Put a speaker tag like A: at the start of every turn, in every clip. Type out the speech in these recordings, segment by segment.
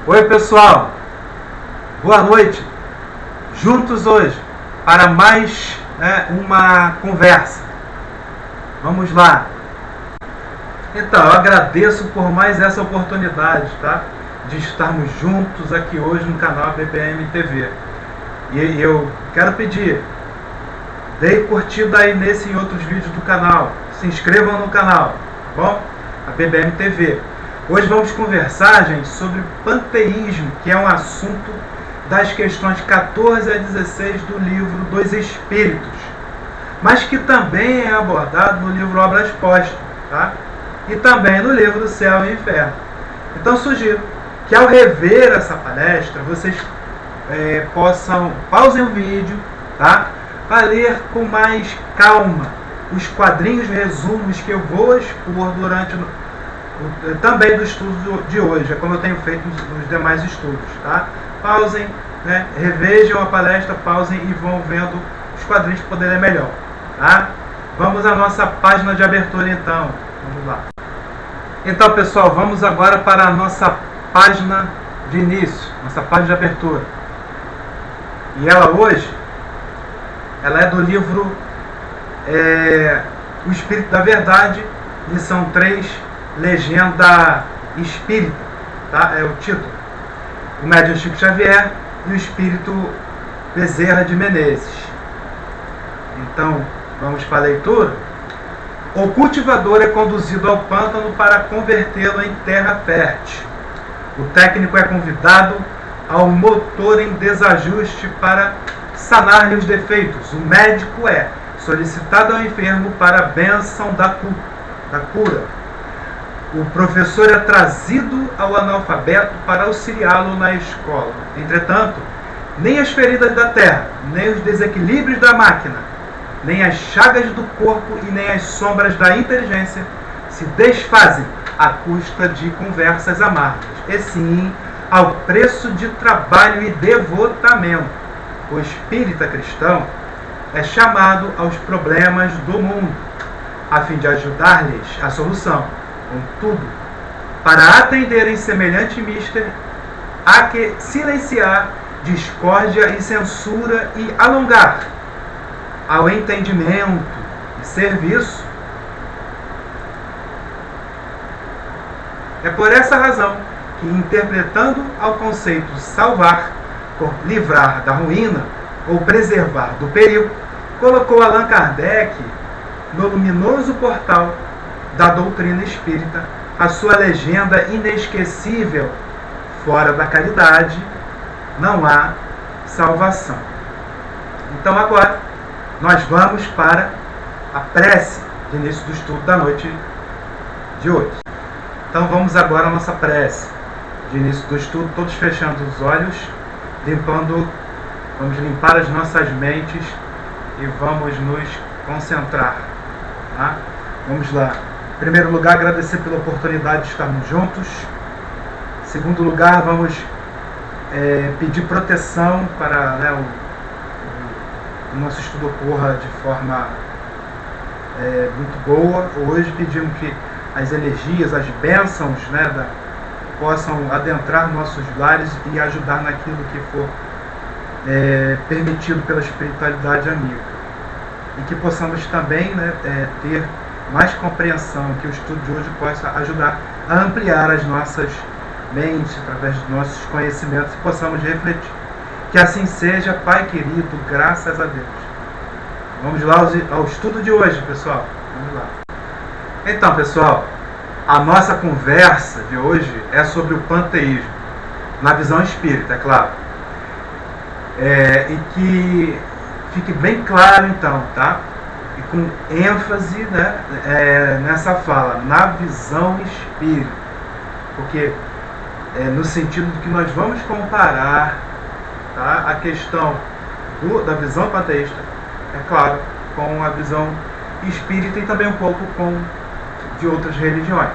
A: Oi pessoal, boa noite. Juntos hoje para mais uma conversa. Vamos lá. Então, eu agradeço por mais essa oportunidade, tá? De estarmos juntos aqui hoje no canal BBM TV. E eu quero pedir, dê curtida aí nesse e outros vídeos do canal. Se inscrevam no canal, tá bom? A BBM TV. Hoje vamos conversar, gente, sobre panteísmo, que é um assunto das questões 14 a 16 do livro dos Espíritos, mas que também é abordado no livro Obras Póstumas, tá? E também no livro do Céu e Inferno. Então sugiro que ao rever essa palestra, vocês pausem o vídeo, tá? Para ler com mais calma os quadrinhos resumos que eu vou expor durante também do estudo de hoje, é como eu tenho feito nos demais estudos, tá? Pausem, né? Revejam a palestra, pausem e vão vendo os quadrinhos para poder ler melhor, tá? Vamos à nossa página de abertura então, vamos lá. Então pessoal, vamos agora para a nossa página de início, nossa página de abertura. E ela hoje, ela é do livro O Espírito da Verdade, lição 3, Legenda Espírita, tá? É o título. O médium Chico Xavier e o Espírito Bezerra de Menezes. Então, vamos para a leitura. O cultivador é conduzido ao pântano para convertê-lo em terra fértil. O técnico é convidado ao motor em desajuste para sanar-lhe os defeitos. O médico é solicitado ao enfermo para a bênção da cura. O professor é trazido ao analfabeto para auxiliá-lo na escola. Entretanto, nem as feridas da terra, nem os desequilíbrios da máquina, nem as chagas do corpo e nem as sombras da inteligência se desfazem à custa de conversas amargas, e sim ao preço de trabalho e devotamento. O espírita cristão é chamado aos problemas do mundo, a fim de ajudar-lhes a solução. Contudo, para atenderem semelhante mister, há que silenciar discórdia e censura e alongar ao entendimento e serviço. É por essa razão que, interpretando ao conceito salvar, por livrar da ruína ou preservar do perigo, colocou Allan Kardec no luminoso portal da doutrina espírita a sua legenda inesquecível: fora da caridade não há salvação. Então agora nós vamos para a prece de início do estudo da noite de hoje. Então vamos agora à nossa prece de início do estudo, todos fechando os olhos, vamos limpar as nossas mentes e vamos nos concentrar, tá? Vamos lá. Em primeiro lugar, agradecer pela oportunidade de estarmos juntos. Em segundo lugar, vamos pedir proteção para o nosso estudo ocorra de forma muito boa. Hoje pedimos que as energias, as bênçãos, possam adentrar nossos lares e ajudar naquilo que for permitido pela espiritualidade amiga. E que possamos também ter mais compreensão, que o estudo de hoje possa ajudar a ampliar as nossas mentes, através dos nossos conhecimentos, e possamos refletir. Que assim seja, Pai querido, graças a Deus. Vamos lá ao estudo de hoje, pessoal. Vamos lá. Então, pessoal, a nossa conversa de hoje é sobre o panteísmo, na visão espírita, é claro. E que fique bem claro, então, tá? E com ênfase nessa fala, na visão espírita, porque no sentido de que nós vamos comparar, tá, a questão da visão panteísta, é claro, com a visão espírita e também um pouco com de outras religiões,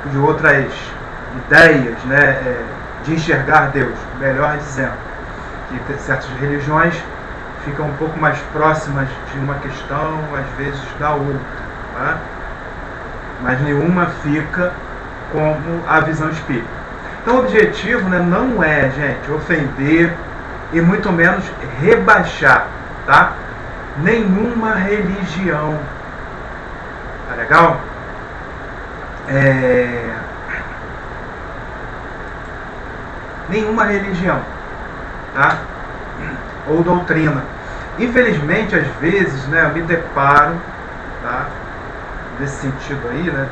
A: de outras ideias, de enxergar Deus, melhor dizendo, que certas religiões ficam um pouco mais próximas de uma questão, às vezes, da outra, tá? Mas nenhuma fica como a visão espírita. Então o objetivo, né, não é, gente, ofender e muito menos rebaixar, tá? Nenhuma religião. Tá legal? Nenhuma religião, tá? Ou doutrina. Infelizmente, às vezes, né, eu me deparo, tá? Nesse sentido aí, né,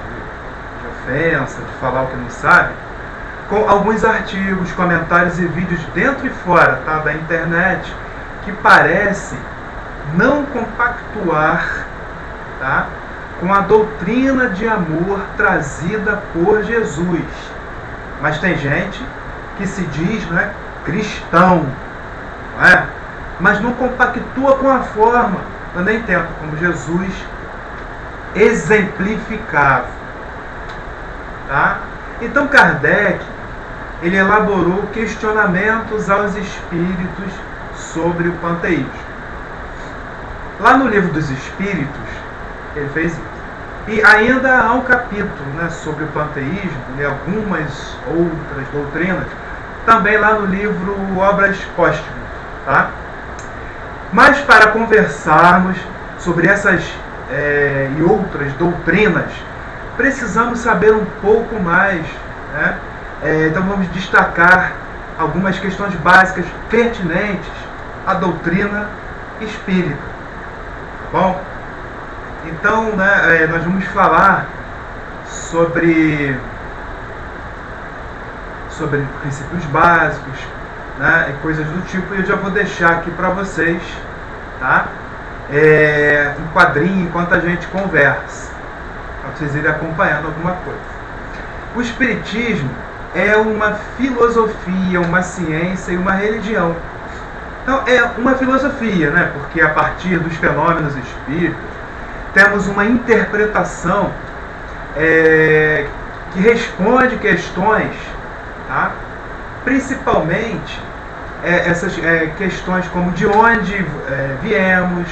A: de ofensa, de falar o que não sabe, com alguns artigos, comentários e vídeos dentro e fora, tá, da internet, que parecem não compactuar, tá, com a doutrina de amor trazida por Jesus. Mas tem gente que se diz, né, cristão, não é? Mas não compactua com a forma, eu nem tento, como Jesus exemplificava. Tá? Então Kardec, ele elaborou questionamentos aos espíritos sobre o panteísmo. Lá no Livro dos Espíritos, ele fez isso. E ainda há um capítulo, né, sobre o panteísmo, e algumas outras doutrinas, também lá no livro Obras Póstumas. Tá? Mas para conversarmos sobre essas e outras doutrinas, precisamos saber um pouco mais, né? Então vamos destacar algumas questões básicas pertinentes à doutrina espírita. Tá bom? Então, né, nós vamos falar sobre princípios básicos, né, e coisas do tipo, e eu já vou deixar aqui para vocês, tá? Um quadrinho enquanto a gente conversa, para vocês irem acompanhando alguma coisa. O Espiritismo é uma filosofia, uma ciência e uma religião. Então é uma filosofia, né? Porque a partir dos fenômenos espíritas temos uma interpretação que responde questões, tá? Principalmente essas questões como de onde viemos,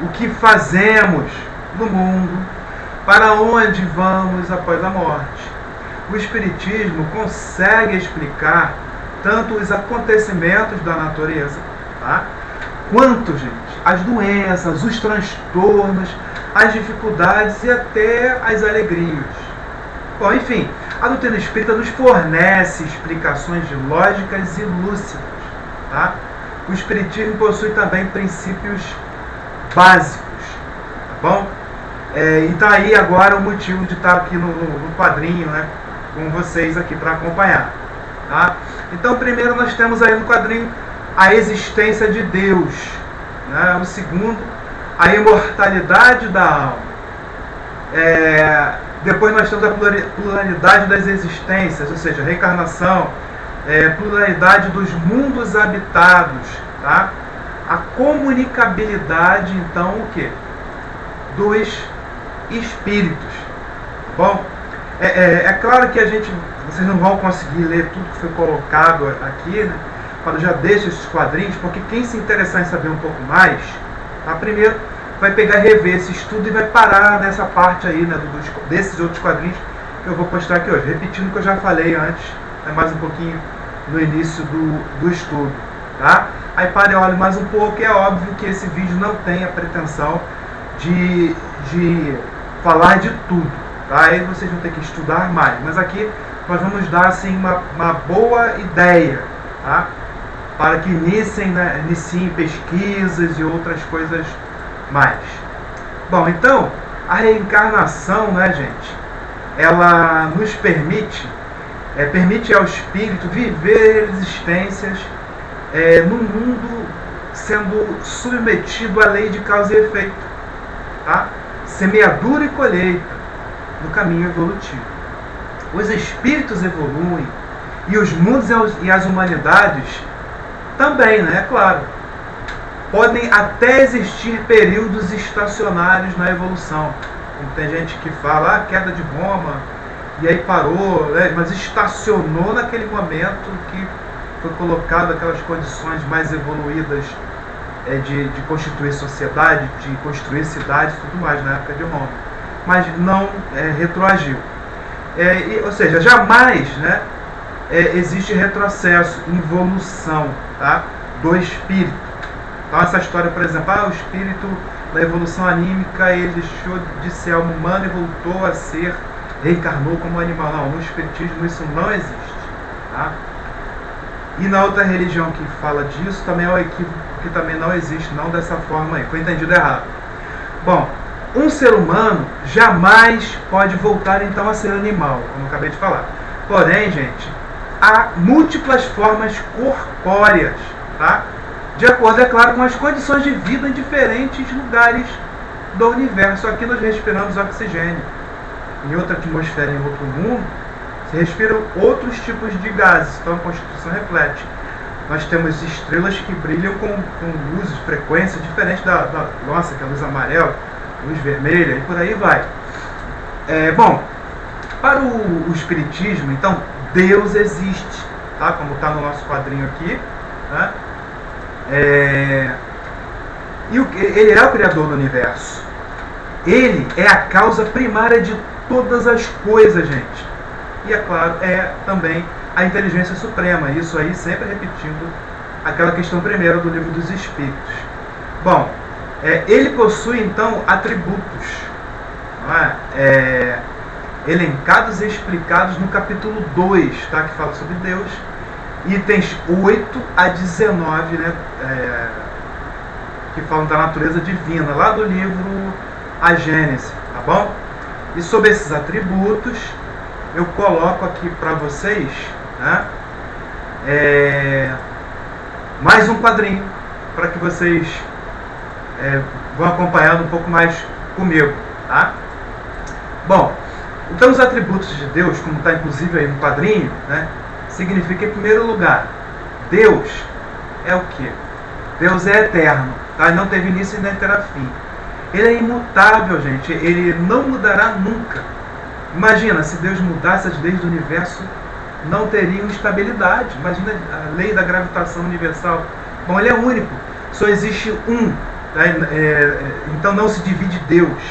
A: o que fazemos no mundo, para onde vamos após a morte. O Espiritismo consegue explicar tanto os acontecimentos da natureza, tá? Quanto, gente, as doenças, os transtornos, as dificuldades e até as alegrias. Bom, enfim, a doutrina espírita nos fornece explicações lógicas e lúcidas. Tá? O Espiritismo possui também princípios básicos. Tá bom? E tá aí agora o motivo de estar aqui no quadrinho, né, com vocês aqui para acompanhar. Tá? Então, primeiro nós temos aí no quadrinho a existência de Deus. Né? O segundo, a imortalidade da alma. Depois nós temos a pluralidade das existências, ou seja, a reencarnação, pluralidade dos mundos habitados, tá? A comunicabilidade, então, o quê? Dos espíritos. Bom, é claro que vocês não vão conseguir ler tudo que foi colocado aqui, né? Quando eu já deixo esses quadrinhos, porque quem se interessar em saber um pouco mais, tá? Primeiro vai pegar e rever esse estudo e vai parar nessa parte aí, né, desses outros quadrinhos que eu vou postar aqui hoje, repetindo o que eu já falei antes, mais um pouquinho no início do estudo, tá? Aí para e olha mais um pouco, é óbvio que esse vídeo não tem a pretensão de falar de tudo, tá? Aí vocês vão ter que estudar mais, mas aqui nós vamos dar assim uma boa ideia, tá? Para que iniciem pesquisas e outras coisas mais. Bom, então a reencarnação, né, gente, ela nos permite ao espírito viver existências no mundo sendo submetido à lei de causa e efeito, tá? Semeadura e colheita no caminho evolutivo. Os espíritos evoluem e os mundos e as humanidades também, né? É claro. Podem até existir períodos estacionários na evolução. Como tem gente que fala, queda de Roma, e aí parou, né? Mas estacionou naquele momento que foi colocado aquelas condições mais evoluídas de constituir sociedade, de construir cidades e tudo mais na época de Roma. Mas não retroagiu. Ou seja, jamais, né, existe retrocesso, involução, tá? Do espírito. Então essa história, por exemplo, o espírito da evolução anímica, ele deixou de ser alma humana e voltou a ser, reencarnou como animal. Não, no espiritismo isso não existe, tá? E na outra religião que fala disso também é um equívoco, que também não existe, não dessa forma aí, foi entendido errado. Bom, um ser humano jamais pode voltar então a ser animal, como eu acabei de falar. Porém, gente, há múltiplas formas corpóreas, tá? De acordo, é claro, com as condições de vida em diferentes lugares do universo. Aqui nós respiramos oxigênio. Em outra atmosfera, em outro mundo, se respiram outros tipos de gases. Então a Constituição reflete. Nós temos estrelas que brilham com luzes, frequências diferentes da nossa, que é a luz amarela, luz vermelha, e por aí vai. Bom, para o Espiritismo, então, Deus existe, tá? Como está no nosso quadrinho aqui, né? Ele é o Criador do Universo. Ele é a causa primária de todas as coisas, gente. E, é claro, é também a inteligência suprema. Isso aí sempre repetindo aquela questão primeira do Livro dos Espíritos. Bom, ele possui, então, atributos, não é? Elencados e explicados no capítulo 2, tá? Que fala sobre Deus. Itens 8 a 19, né? Que falam da natureza divina, lá do livro A Gênese, tá bom? E sobre esses atributos, eu coloco aqui para vocês, né? Mais um quadrinho, para que vocês vão acompanhando um pouco mais comigo, tá? Bom, então os atributos de Deus, como está inclusive aí no quadrinho, né? Significa, em primeiro lugar, Deus é o quê? Deus é eterno, tá? Não teve início e nem terá fim. Ele é imutável, gente. Ele não mudará nunca. Imagina, se Deus mudasse as leis do universo, não teriam estabilidade. Imagina a lei da gravitação universal. Bom, ele é único. Só existe um. Tá? Então não se divide Deus.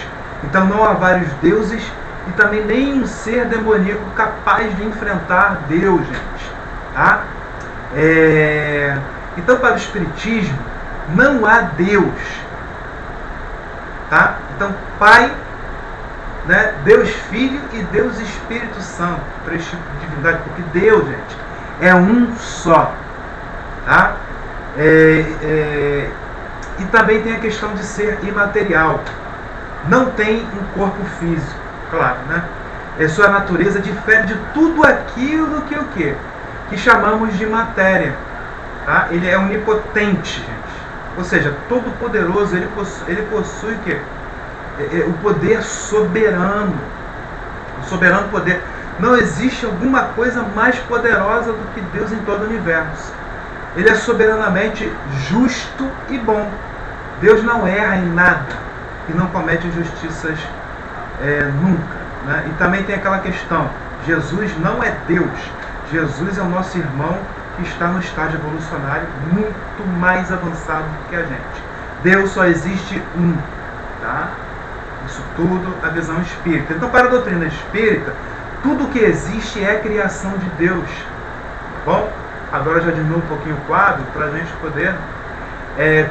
A: Então não há vários deuses e também nenhum ser demoníaco capaz de enfrentar Deus, gente. Tá? Então, para o Espiritismo, não há Deus. Tá? Então, Pai, né, Deus Filho e Deus Espírito Santo. 3 tipos de divindade, porque Deus, gente, é um só. Tá? E também tem a questão de ser imaterial. Não tem um corpo físico, claro, né? Sua natureza difere de tudo aquilo que o quê? Que chamamos de matéria. Tá? Ele é onipotente, gente. Ou seja, todo poderoso, ele possui o quê? O poder soberano. O soberano poder. Não existe alguma coisa mais poderosa do que Deus em todo o universo. Ele é soberanamente justo e bom. Deus não erra em nada e não comete injustiças nunca. Né? E também tem aquela questão, Jesus não é Deus. Jesus é o nosso irmão que está no estágio evolucionário muito mais avançado do que a gente. Deus só existe um. Tá? Isso tudo a visão espírita. Então, para a doutrina espírita, tudo que existe é criação de Deus. Tá bom? Agora já diminuo um pouquinho o quadro para a gente poder...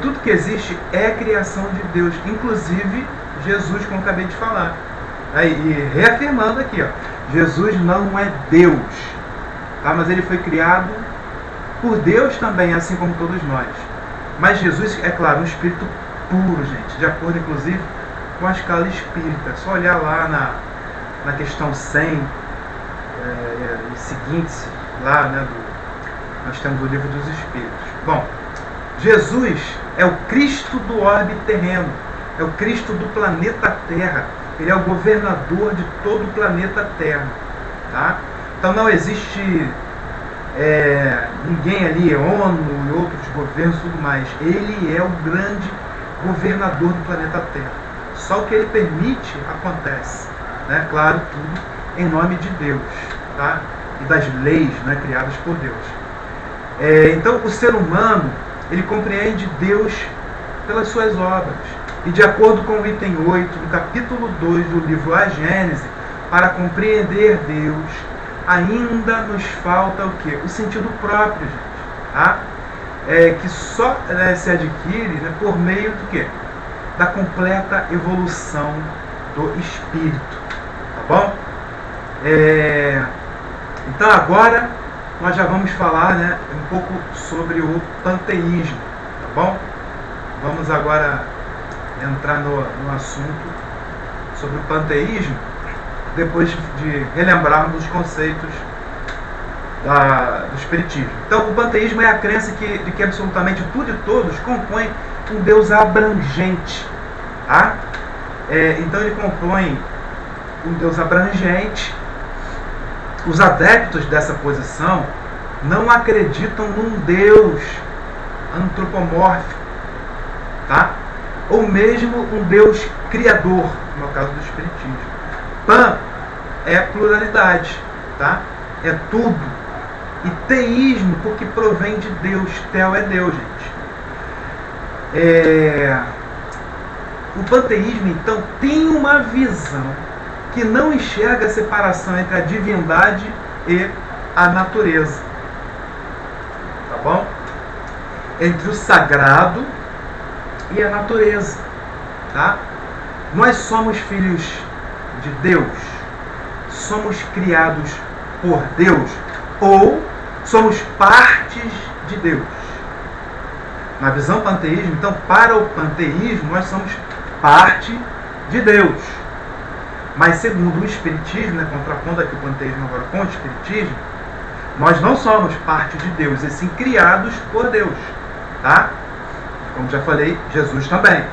A: tudo que existe é criação de Deus, inclusive Jesus, como eu acabei de falar. E reafirmando aqui, ó, Jesus não é Deus, tá? Mas ele foi criado por Deus também, assim como todos nós. Mas Jesus, é claro, um espírito puro, gente, de acordo inclusive com a escala espírita. É só olhar lá na questão 100 e seguintes, lá, né, nós temos o livro dos Espíritos. Bom, Jesus é o Cristo do orbe terreno, é o Cristo do planeta Terra. Ele é o governador de todo o planeta Terra. Tá? Então não existe ninguém ali, ONU e outros governos e tudo mais. Ele é o grande governador do planeta Terra. Só o que ele permite acontece. Né? Claro, tudo em nome de Deus. Tá? E das leis, né, criadas por Deus. Então o ser humano, ele compreende Deus pelas suas obras. E de acordo com o item 8 do capítulo 2 do livro A Gênese, para compreender Deus, ainda nos falta o quê? O sentido próprio, gente. Tá? Que só se adquire, né, por meio do quê? Da completa evolução do espírito. Tá bom? Então agora nós já vamos falar, né, um pouco sobre o panteísmo. Tá bom? Vamos agora entrar no assunto sobre o panteísmo, depois de relembrarmos os conceitos do espiritismo. Então, o panteísmo é a crença de que absolutamente tudo e todos compõem um Deus abrangente. Tá? Então, ele compõe um Deus abrangente. Os adeptos dessa posição não acreditam num Deus antropomórfico, tá? Ou mesmo um Deus criador, no caso do espiritismo. Pan é pluralidade, tá? É tudo. E teísmo, porque provém de Deus. Tel é Deus, gente. O panteísmo, então, tem uma visão que não enxerga a separação entre a divindade e a natureza. Tá bom? Entre o sagrado e a natureza. Tá? Nós somos filhos de Deus. Somos criados por Deus. Ou somos partes de Deus. Na visão panteísmo, então, para o panteísmo, nós somos parte de Deus. Mas segundo o espiritismo, né, contrapondo aqui o panteísmo agora com o espiritismo, nós não somos parte de Deus, e sim criados por Deus. Tá? Como já falei, Jesus também.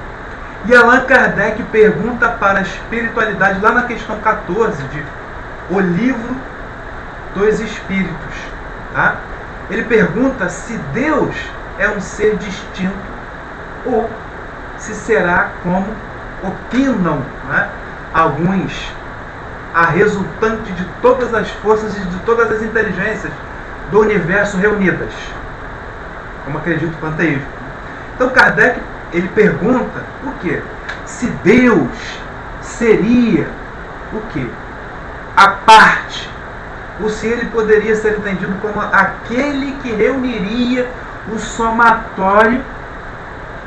A: E Allan Kardec pergunta para a espiritualidade, lá na questão 14 de O Livro dos Espíritos. Tá? Ele pergunta se Deus é um ser distinto ou se será, como opinam, né, alguns, a resultante de todas as forças e de todas as inteligências do universo reunidas, como acredita o panteísmo. Então Kardec, ele pergunta o quê? Se Deus seria o quê? A parte, ou se ele poderia ser entendido como aquele que reuniria o somatório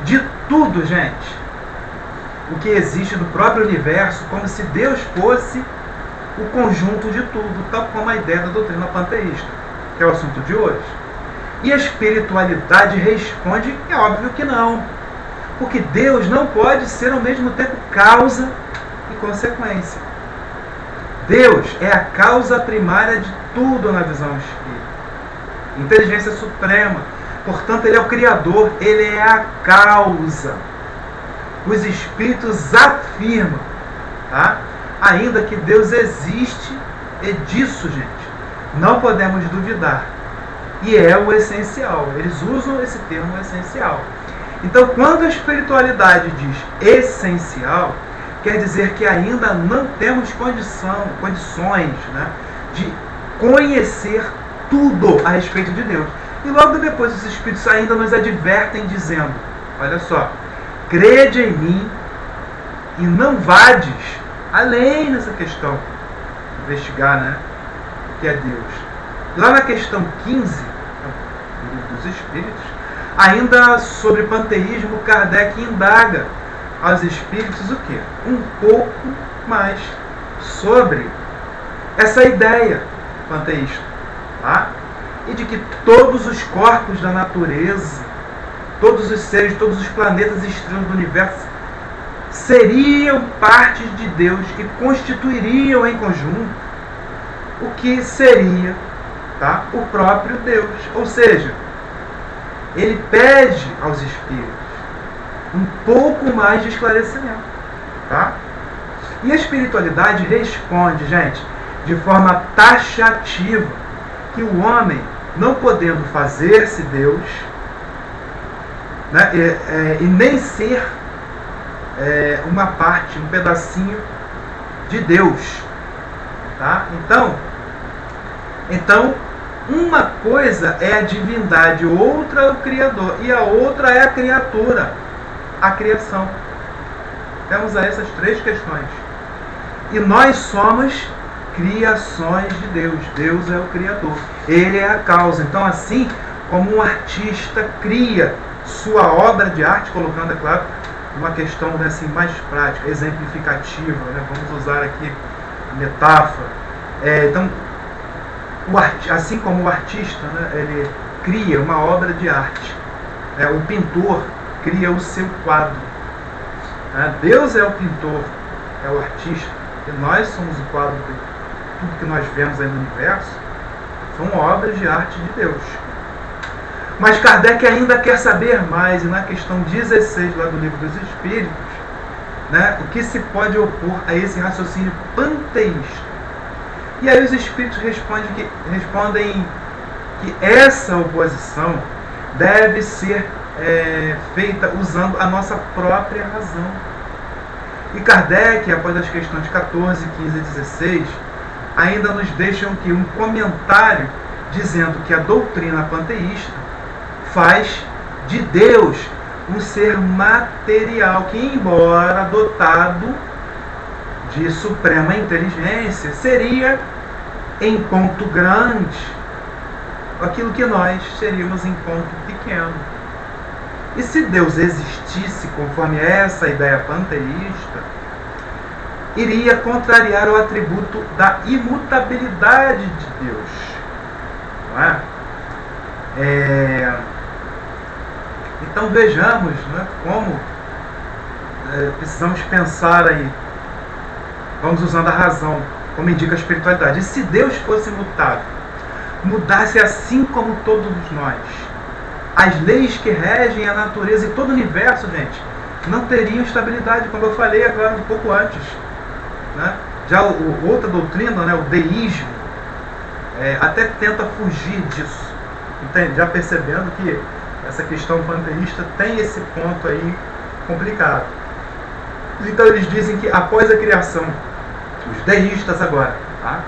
A: de tudo, gente. O que existe do próprio universo, como se Deus fosse o conjunto de tudo, tal como a ideia da doutrina panteísta, que é o assunto de hoje. E a espiritualidade responde que é óbvio que não, porque Deus não pode ser ao mesmo tempo causa e consequência. Deus é a causa primária de tudo na visão espírita. Inteligência suprema. Portanto, ele é o Criador, ele é a causa. Os espíritos afirmam, tá? Ainda que Deus existe, e disso, gente, não podemos duvidar. E é o essencial. Eles usam esse termo essencial. Então, quando a espiritualidade diz essencial, quer dizer que ainda não temos condições, né, de conhecer tudo a respeito de Deus. E logo depois os Espíritos ainda nos advertem dizendo, olha só, crede em mim e não vades além nessa questão, investigar, né, o que é Deus. Lá na questão 15, do Livro dos Espíritos, ainda sobre panteísmo, Kardec indaga aos Espíritos o quê? Um pouco mais sobre essa ideia panteísta, tá? E de que todos os corpos da natureza, todos os seres, todos os planetas e estrelas do universo seriam partes de Deus e constituiriam em conjunto o que seria, tá, o próprio Deus. Ou seja, ele pede aos espíritos um pouco mais de esclarecimento, tá? E a espiritualidade responde, gente, de forma taxativa, que o homem, não podendo fazer-se Deus, né, e nem ser uma parte, um pedacinho de Deus, tá? Então, uma coisa é a divindade, outra é o Criador, e a outra é a criatura, a criação. Temos aí essas três questões. E nós somos criações de Deus. Deus é o Criador. Ele é a causa. Então, assim como um artista cria sua obra de arte, colocando, é claro, uma questão assim, mais prática, exemplificativa, né? Vamos usar aqui metáfora. Então, assim como o artista, né, ele cria uma obra de arte, o pintor cria o seu quadro. Deus é o pintor, é o artista, e nós somos o quadro dele. Tudo que nós vemos aí no universo são obras de arte de Deus. Mas Kardec ainda quer saber mais, e na questão 16 lá do Livro dos Espíritos, né, o que se pode opor a esse raciocínio panteísta. E aí os Espíritos respondem que essa oposição deve ser feita usando a nossa própria razão. E Kardec, após as questões 14, 15 e 16, ainda nos deixam aqui um comentário dizendo que a doutrina panteísta faz de Deus um ser material que, embora dotado de suprema inteligência, seria em ponto grande aquilo que nós seríamos em ponto pequeno. E se Deus existisse conforme essa ideia panteísta, iria contrariar o atributo da imutabilidade de Deus. Não é? Então vejamos, né, como precisamos pensar aí. Vamos usando a razão, como indica a espiritualidade. E se Deus fosse mutável, mudasse assim como todos nós, as leis que regem a natureza e todo o universo, gente, não teriam estabilidade, como eu falei agora um pouco antes. Né? Já outra doutrina, né, o deísmo, até tenta fugir disso. Entende? Já percebendo que essa questão panteísta tem esse ponto aí complicado. Então eles dizem que após a criação, os deístas agora, tá?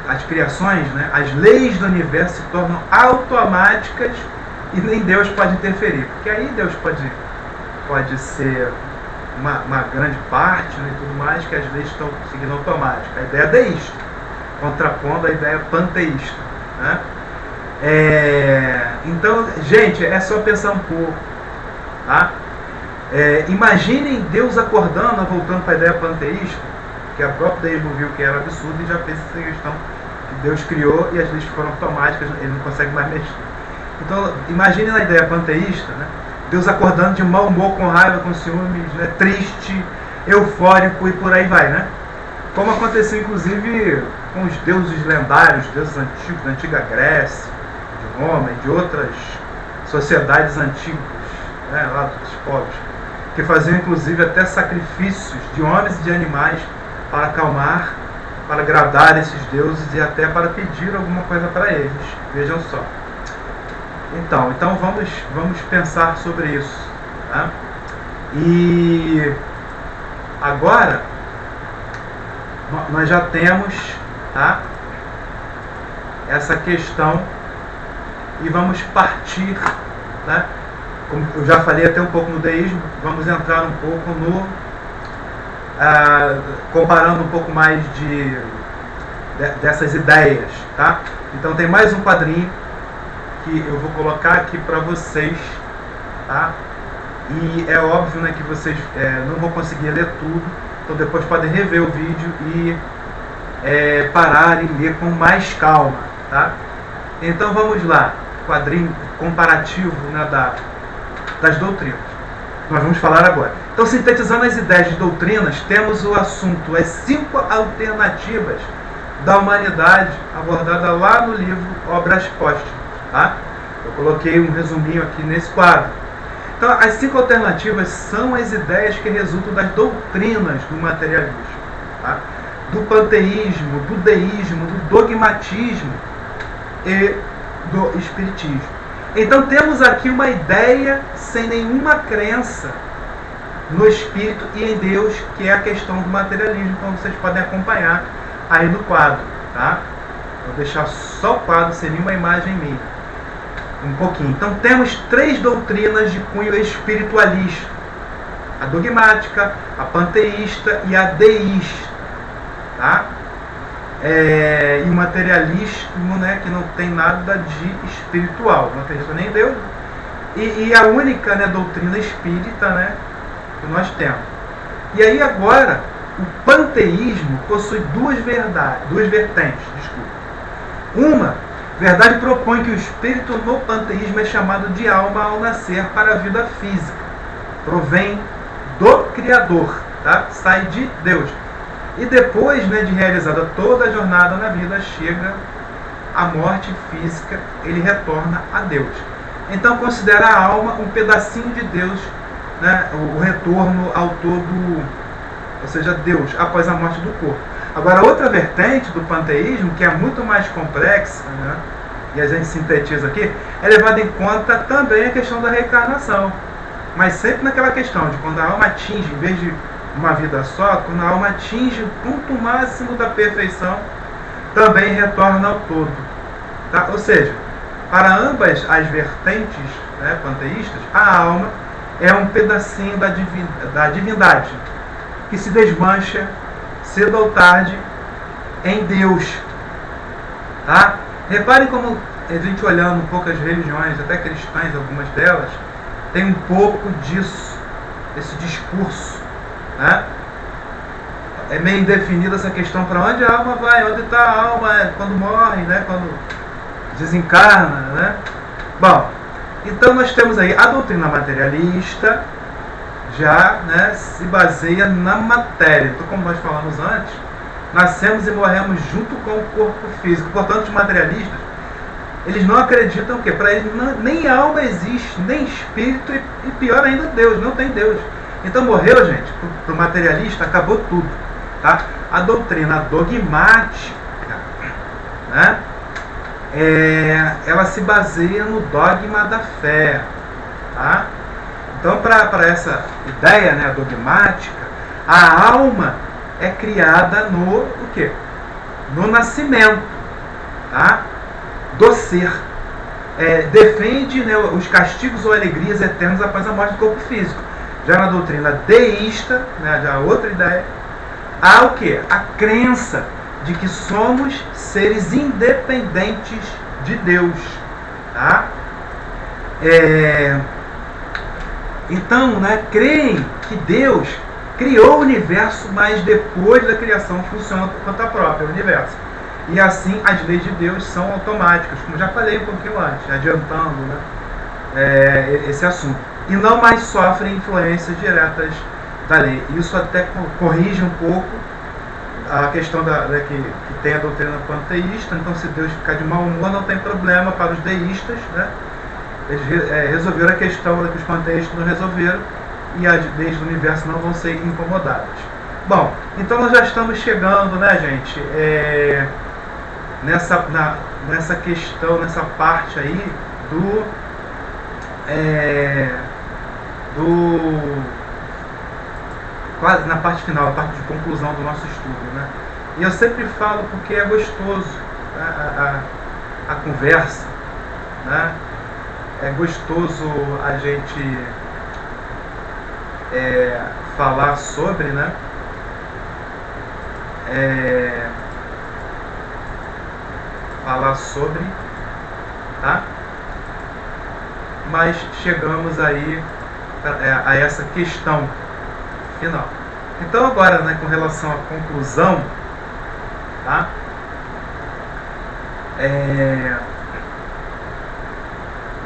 A: As criações, né, as leis do universo se tornam automáticas e nem Deus pode interferir. Porque aí Deus pode ser uma grande parte, né, e tudo mais, que as leis estão seguindo automática. A ideia deísta, contrapondo a ideia panteísta. Né? Então, gente, é só pensar um pouco. Tá? Imaginem Deus acordando, voltando para a ideia panteísta, que a própria deísmo viu que era absurdo e já fez essa questão que Deus criou e as leis foram automáticas, ele não consegue mais mexer. Então, imagine na ideia panteísta, né? Deus acordando de mau humor, com raiva, com ciúmes, né? Triste, eufórico e por aí vai, né? Como aconteceu inclusive com os deuses lendários, deuses antigos, da antiga Grécia, de Roma e de outras sociedades antigas, né? Lá dos povos, que faziam inclusive até sacrifícios de homens e de animais para acalmar, para agradar esses deuses e até para pedir alguma coisa para eles. Vejam só. Então vamos pensar sobre isso. Tá? E agora nós já temos, tá, essa questão e vamos partir, né? Como eu já falei até um pouco no deísmo, vamos entrar um pouco no comparando um pouco mais dessas ideias, tá? Então tem mais um quadrinho que eu vou colocar aqui para vocês, tá? E é óbvio, né, que vocês não vão conseguir ler tudo, então depois podem rever o vídeo e parar e ler com mais calma, tá? Então vamos lá, quadrinho comparativo, né, das doutrinas. Nós vamos falar agora. Então, sintetizando as ideias de doutrinas, temos o assunto, as 5 alternativas da humanidade, abordada lá no livro Obras Póstumas. Tá? Eu coloquei um resuminho aqui nesse quadro. Então, as 5 alternativas são as ideias que resultam das doutrinas do materialismo, tá? Do panteísmo, do deísmo, do dogmatismo e do espiritismo. Então temos aqui uma ideia sem nenhuma crença no Espírito e em Deus, que é a questão do materialismo, como vocês podem acompanhar aí no quadro. Tá? Vou deixar só o quadro sem nenhuma imagem minha. Um pouquinho. Então temos 3 doutrinas de cunho espiritualista: a dogmática, a panteísta e a deísta. tá? E o materialismo, né, que não tem nada de espiritual, não acredita nem em Deus. E a única, né, doutrina espírita, né, que nós temos. E aí agora, o panteísmo possui duas vertentes. Uma verdade propõe que o espírito no panteísmo é chamado de alma ao nascer para a vida física. Provém do Criador, tá? Sai de Deus. E depois, né, de realizada toda a jornada na vida, chega a morte física, ele retorna a Deus. Então considera a alma um pedacinho de Deus, né, o retorno ao todo, ou seja, Deus, após a morte do corpo. Agora, outra vertente do panteísmo, que é muito mais complexa, né, e a gente sintetiza aqui, é levada em conta também a questão da reencarnação. Mas sempre naquela questão de quando a alma atinge, em vez de uma vida só, quando a alma atinge o ponto máximo da perfeição, também retorna ao todo. Tá? Ou seja, para ambas as vertentes, né, panteístas, a alma é um pedacinho da divindade que se desmancha cedo ou tarde em Deus. Tá? Reparem como a gente olhando um pouco as religiões, até cristãs, algumas delas, tem um pouco disso, esse discurso. Né? É meio indefinida essa questão para onde a alma vai, onde está a alma quando morre, né? Quando desencarna. Né? Bom, então nós temos aí a doutrina materialista, já, né, se baseia na matéria. Então, como nós falamos antes, nascemos e morremos junto com o corpo físico. Portanto, os materialistas, eles não acreditam que para eles nem alma existe, nem espírito e pior ainda Deus, não tem Deus. Então morreu, gente, para o materialista acabou tudo. Tá? A doutrina dogmática, né, ela se baseia no dogma da fé. Tá? Então, para essa ideia, né, dogmática, a alma é criada no quê? No nascimento, tá? Do ser. Defende, né, os castigos ou alegrias eternos após a morte do corpo físico. Já na doutrina deísta, né, já outra ideia, há o quê? A crença de que somos seres independentes de Deus. Tá? Então, né, creem que Deus criou o universo, mas depois da criação funciona por conta própria, o universo. E assim as leis de Deus são automáticas, como já falei um pouquinho antes, adiantando, né, esse assunto. E não mais sofrem influências diretas da lei. Isso até corrige um pouco a questão que tem a doutrina panteísta. Então, se Deus ficar de mau humor, não tem problema para os deístas, né? Eles resolveram a questão que os panteístas não resolveram, e as leis do universo não vão ser incomodadas. Bom, então nós já estamos chegando, né, gente, nessa questão, nessa parte aí quase na parte final, a parte de conclusão do nosso estudo, né? E eu sempre falo porque é gostoso, né, a conversa, né? É gostoso a gente falar sobre, né? Tá? Mas chegamos aí a essa questão final. Então agora, né, com relação à conclusão, tá?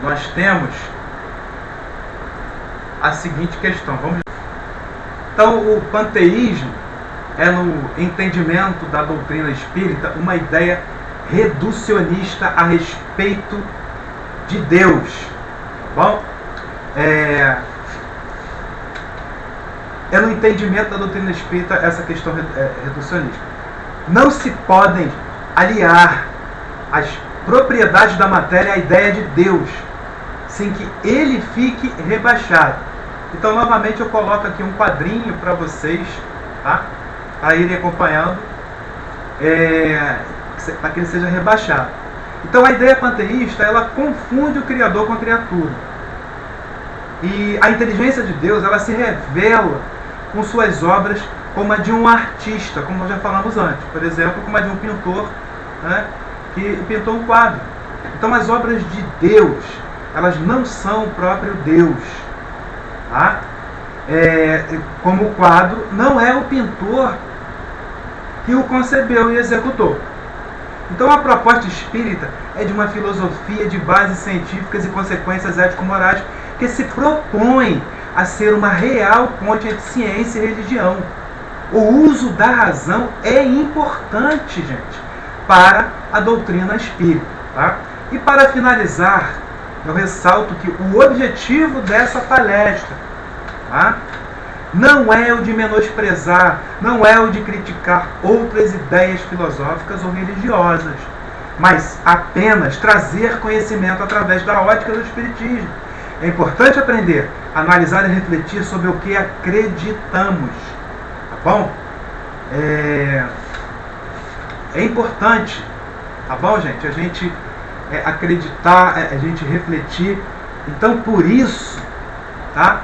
A: Nós temos a seguinte questão. Então, o panteísmo é, no entendimento da doutrina espírita, uma ideia reducionista a respeito de Deus. Tá bom? É no entendimento da doutrina espírita essa questão reducionista. Não se podem aliar as propriedades da matéria à ideia de Deus, sem que ele fique rebaixado. Então, novamente, eu coloco aqui um quadrinho para vocês, tá? Para irem acompanhando, para que ele seja rebaixado. Então, a ideia panteísta, ela confunde o Criador com a criatura. E a inteligência de Deus, ela se revela com suas obras como a de um artista, como nós já falamos antes. Por exemplo, como a de um pintor, né, que pintou um quadro. Então as obras de Deus, elas não são o próprio Deus. Tá? Como o quadro não é o pintor que o concebeu e executou. Então a proposta espírita é de uma filosofia de bases científicas e consequências ético-morais que se propõe a ser uma real ponte entre ciência e religião. O uso da razão é importante, gente, para a doutrina espírita. Tá? E para finalizar, eu ressalto que o objetivo dessa palestra, tá, não é o de menosprezar, não é o de criticar outras ideias filosóficas ou religiosas, mas apenas trazer conhecimento através da ótica do Espiritismo. É importante aprender, analisar e refletir sobre o que acreditamos. Tá bom? É importante, tá bom, gente? A gente acreditar, a gente refletir. Então, por isso, tá?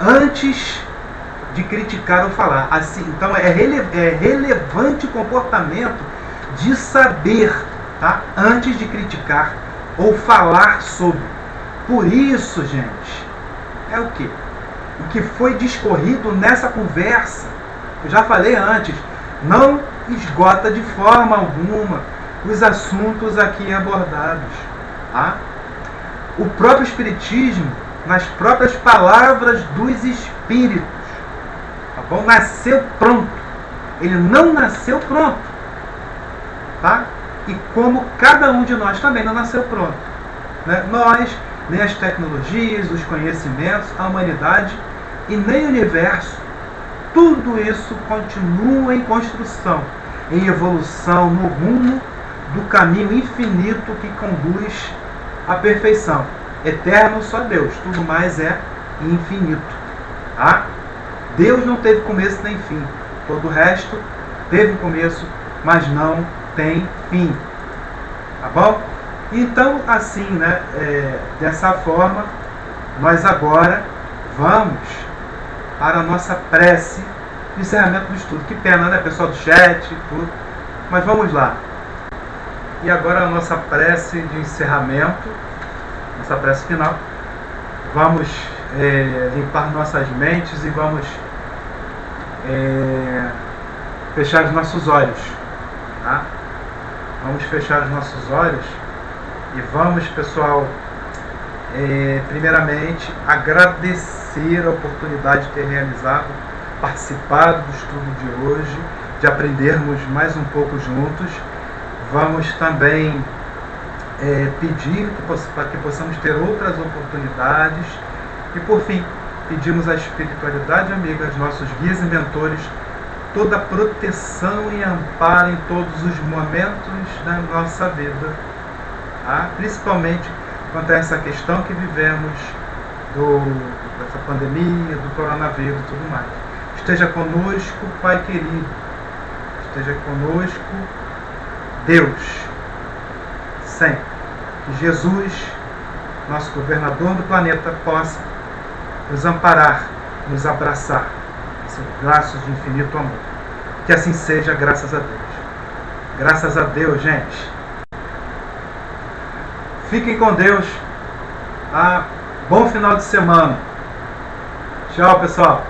A: Antes de criticar ou falar. Assim, então é relevante o comportamento de saber, tá? Antes de criticar ou falar sobre. Por isso, gente, é o quê? O que foi discorrido nessa conversa, eu já falei antes, não esgota de forma alguma os assuntos aqui abordados. Tá? O próprio Espiritismo, nas próprias palavras dos Espíritos, tá bom? Nasceu pronto. Ele não nasceu pronto. Tá? E como cada um de nós também não nasceu pronto. Né? Nós, nem as tecnologias, os conhecimentos, a humanidade e nem o universo, tudo isso continua em construção, em evolução, no rumo do caminho infinito que conduz à perfeição. Eterno só Deus, tudo mais é infinito. Tá? Deus não teve começo nem fim. Todo o resto teve começo, mas não tem fim. Tá bom? Então, assim, né, dessa forma, nós agora vamos para a nossa prece de encerramento do estudo. Que pena, né, pessoal do chat, tudo. Mas vamos lá. E agora a nossa prece de encerramento, nossa prece final. Vamos limpar nossas mentes e vamos fechar os nossos olhos. Tá? Vamos fechar os nossos olhos e vamos, pessoal, primeiramente agradecer a oportunidade de ter realizado, participado do estudo de hoje, de aprendermos mais um pouco juntos. Vamos também pedir para que possamos ter outras oportunidades e, por fim, pedimos à espiritualidade amiga, aos nossos guias e mentores, toda a proteção e amparo em todos os momentos da nossa vida, tá? Principalmente quanto a essa questão que vivemos dessa pandemia, do coronavírus e tudo mais. Esteja conosco, Pai querido, esteja conosco, Deus, sempre. Que Jesus, nosso governador do planeta, possa nos amparar, nos abraçar, em seus braços de infinito amor. Que assim seja, graças a Deus. Graças a Deus, gente. Fiquem com Deus. Tá? Bom final de semana. Tchau, pessoal.